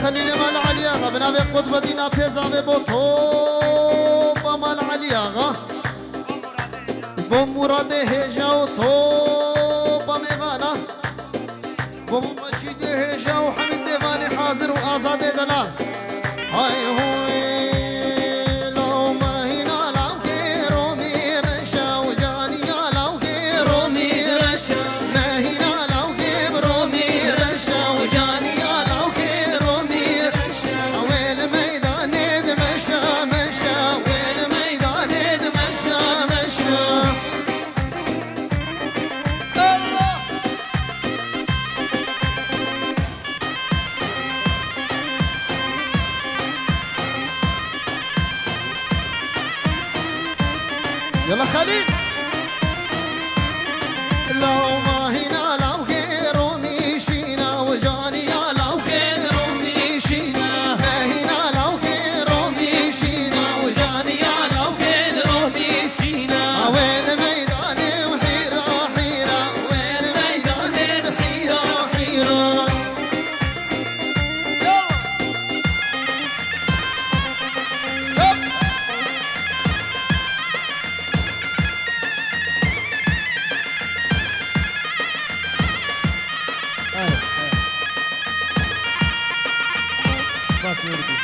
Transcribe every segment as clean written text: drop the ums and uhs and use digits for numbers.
خلينا مال علياغا بنابي قطبة دينا بيزا ببوتو بمال علياغا بمراد هجا وطو بميفانا بمجيد هجا وحمد ديفاني حاضر وآزاد دلال هاي هوي لو ما هنا لو كيرو ميرشا وجانيا لو كيرو ميرشا ما هنا لو كيرو ميرشا وجانيا لو كيرو ميرشا ويل ميدان دمشا مشا ويل ميدان دمشا مشا يلا خليل لو ما هنا لو غيرو مشينا وجانيا لو غيرو مشينا ما هنا لو غيرو مشينا وجانيا لو غيرو مشينا وين ميدان وحيرة حيرة وين ميدان بحيرة حيرة بس نرجع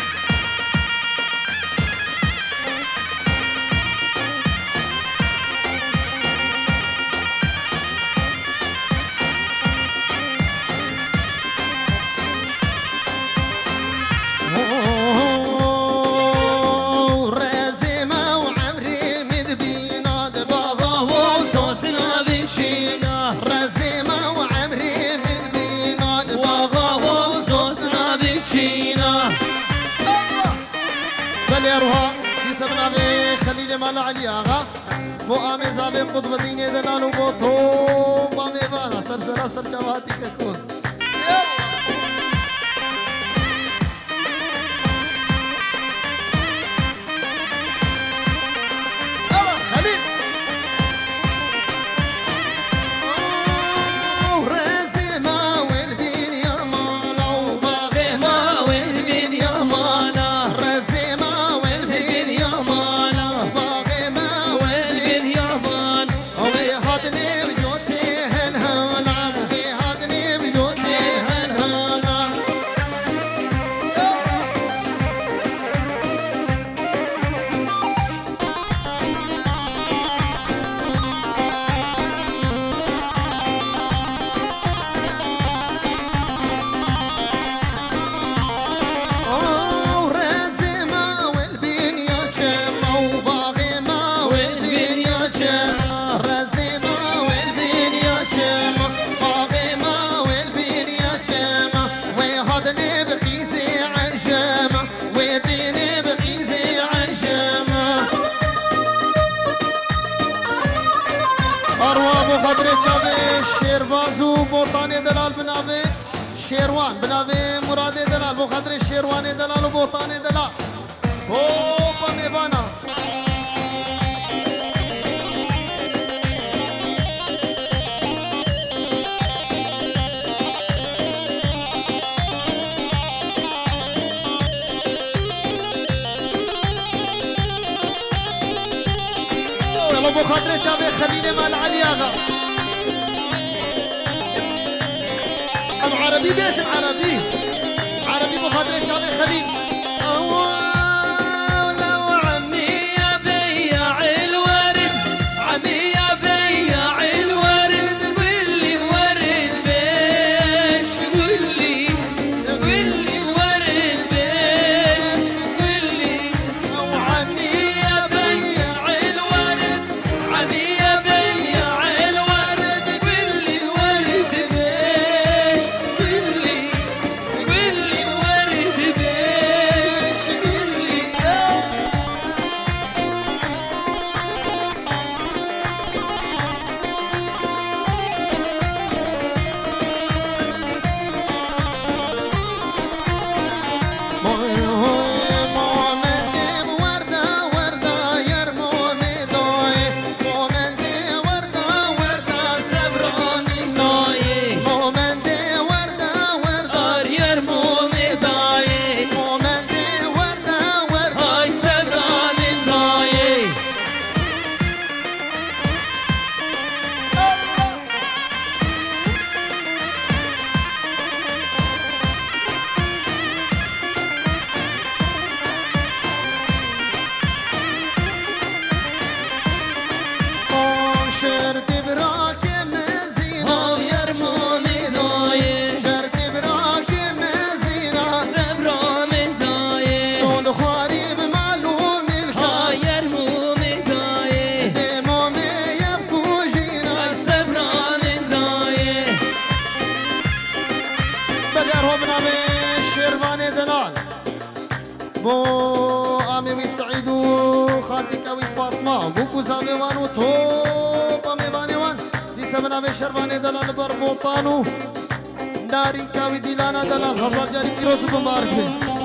رازمة وعمري مدبينا دبابا وصوصنا بشينا رازمة وعمري مدبينا دبابا وصوصنا بشينا بل روها يسمنا بخليل مال علياغا مؤامي زابي قطب ديني دلال وبوطو بامي بانا سرسرا سرجواتي ككون شيربازو بوطاني دلال بنابي شيروان بنابي مرادي دلال بو خاطر شيرواني دلال وبوطاني دلال هوبا ميبانا يلا بو خاطر شابي خليني مال علياغا عربي بيش عربي عربي بخاطر الشافعي خليل لو عمي يا بياع الورد عمي يا بياع الورد قول لي الورد بيش قول لي الورد بيش قول لي كاوي سعيد وخالتي كاوي فاطمة بوكو زابيوان وطوبة ميبانيوان دي سبنا بشرباني دلال بربوطانو ناري كاوي ديلانا دلال هزار جاري كيروسو بمبارك بي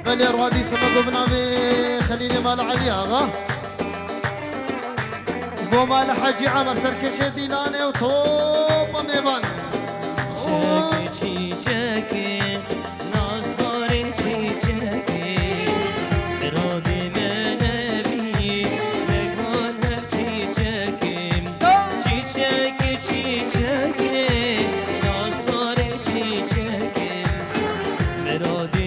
بلي روادي سمكو بنامي خليني مال علي اغا بو مال حاجي عمر سركشة ديلاني وطوبة ميبان شاكي شاكي ناصري شاكي برودي منبي لقون هفشي شاكي شاكي شاكي ناصري شاكي برودي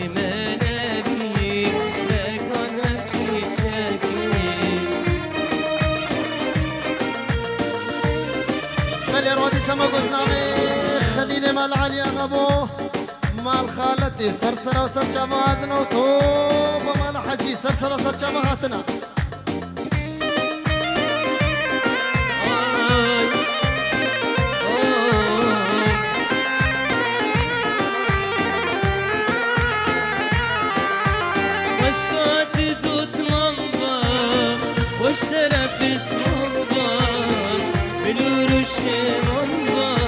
روادي سمكو بنامي خليني مال علي اغا مال خالتي سرسرة وسر جماعتنا وطوبة مال حجي سرسرة وسر جماعتنا واسكت دوت منبا واشترى في اسمنبا بلورش منبا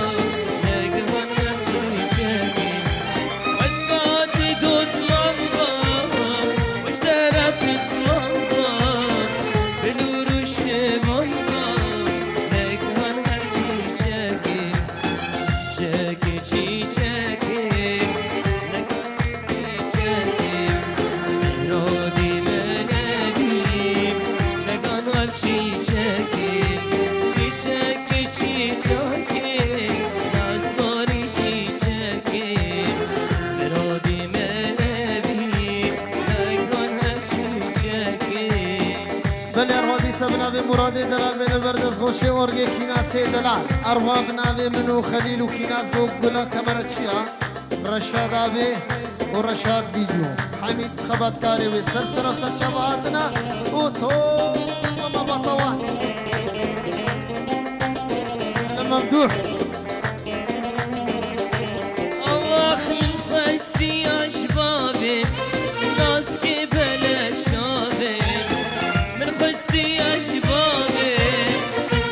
مرادي دلال من بردز خوشي ورقي كيناس دلال أرواب نابي منو خليل وكيناس بوقلا كاميرا شيا رشاد أبي ورشاد فيديو حميد خبات كاري وسرسرة وسرشباتنا وطو وما بطوان ممدوح الله من فاستي أشبابي ناس كبلا شابي من خستي أشبابي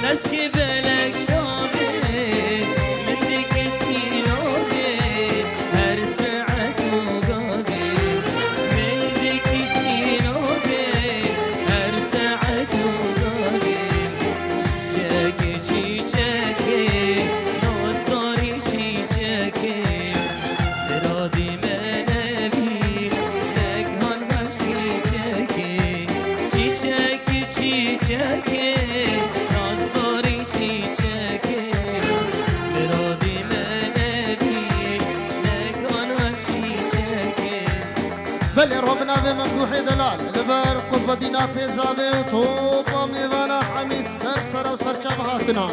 ناس كبلا شابي من ذيك سينابي هر ساعة مقابي من ذيك سينابي هر ساعة مقابي جاكي جاكي نوصاري شي جاكي برادي منبي نكهان همشي جاكي جاكي نوصاري شي جاكي برادي منبي نكهان همشي جاكي بلي ربنا بممدوح دلال لبر قرب دينا بيزابي وطوبة ميوانا حميد سرسرة وسرشباتنا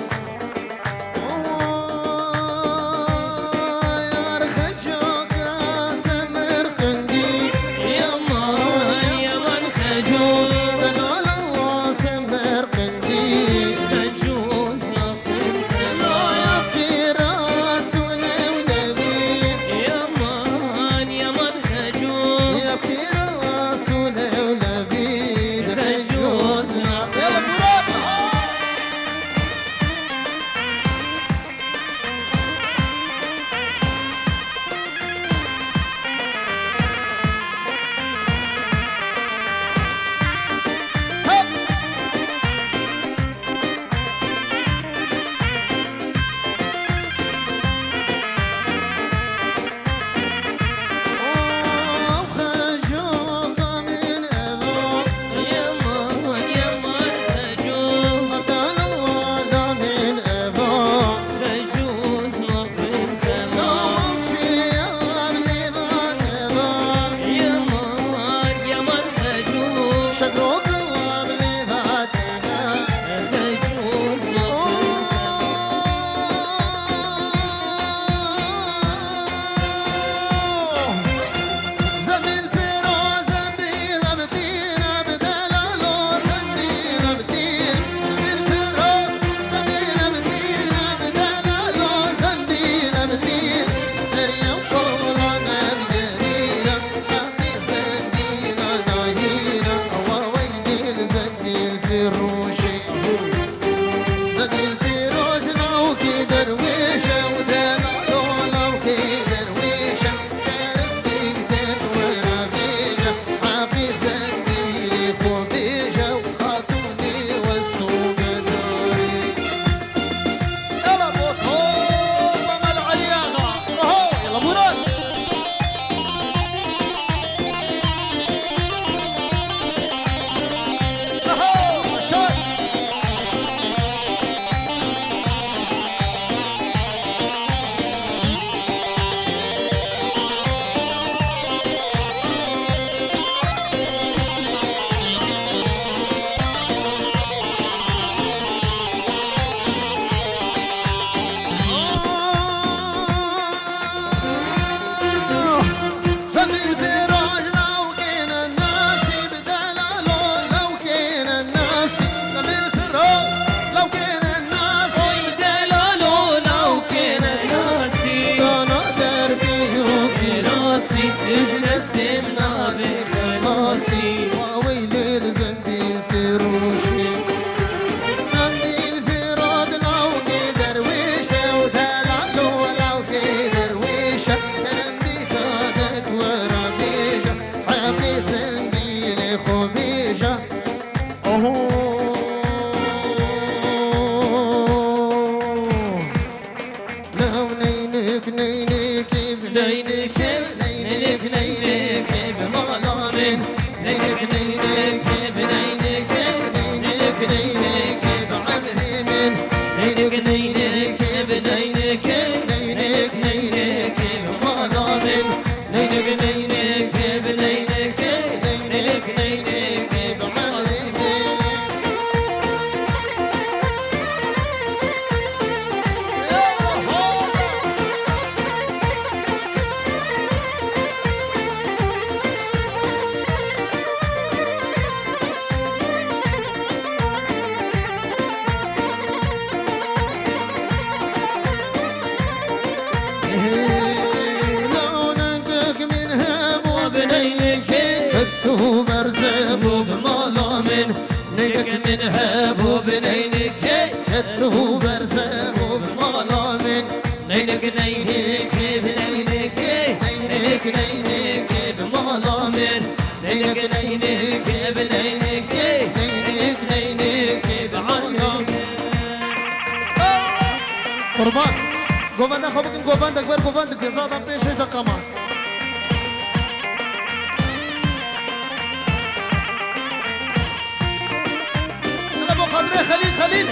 الروشي زبيل فيروز لو كي درويشة ودلالو لو كي درويشة كانت بيك وربيجة حافظ زنبيلي خوبيجة وخاطوني وسطو بداري يلا بوتو ومال عليانا اهو يلا مراد اهو رشاد زميل فراج لو كان الناس بدلالو لو كان الناس زميل فراج لو كان الناس بدلالو لو كان ناسي انا دربي راسي اجلس تمنع بخلاصي وويل الزنبيل فروشي زنبيل فراد لو كي درويشة ودلالو لو كي درويشة كرمبي كادت وربيجة حبلي زنبيل خبيجة لو نينك نينك بنينك نينك نينك بمظلم نينك نينك بنينك نينك نينك بعمري من نينك نينك بنينك نينك نينك بمظلم نينك نينك بنينك نينك نينك بعمري من لونك من هبو بنينك كتو برزب بمظلم نينك من هبو بنينك كتو برزب بمظلم نينك نينك بنينك نينك نينك بمظلم نينك نينك بنينك نينك نينك بمظلم قربان قوبان ده خوبك قوبان ده كبير قوبان ده بيزاد بيش ده كمان يلا ابو خضري خليل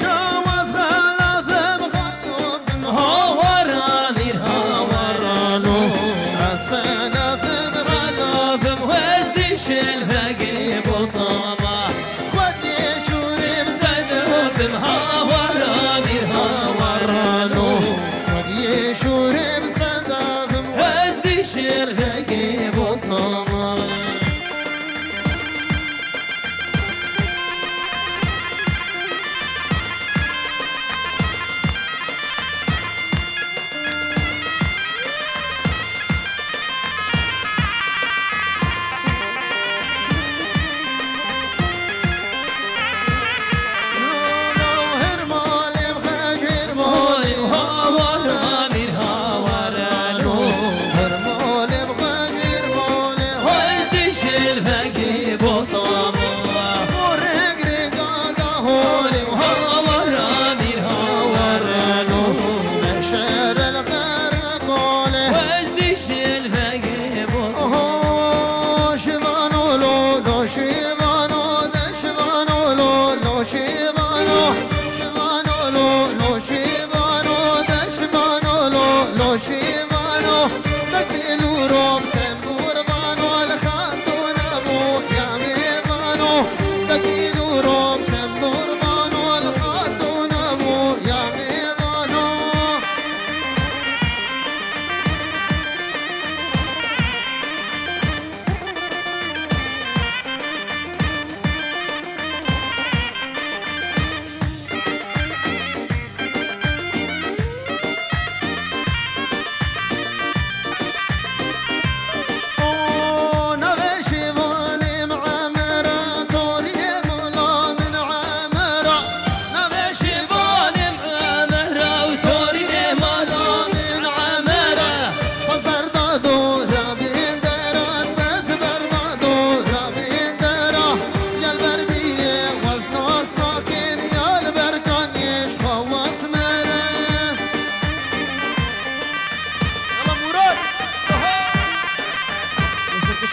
جواز خلاف بخطوب هاور امير هاورانو خلاف بخلاف وزدش الفقيب وطمع ودي شوري بصدق هاور امير هاورانو ودي شوري بصدق وزدش الفقيب وطمع هاور امير هاورانو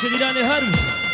شدیران هر بود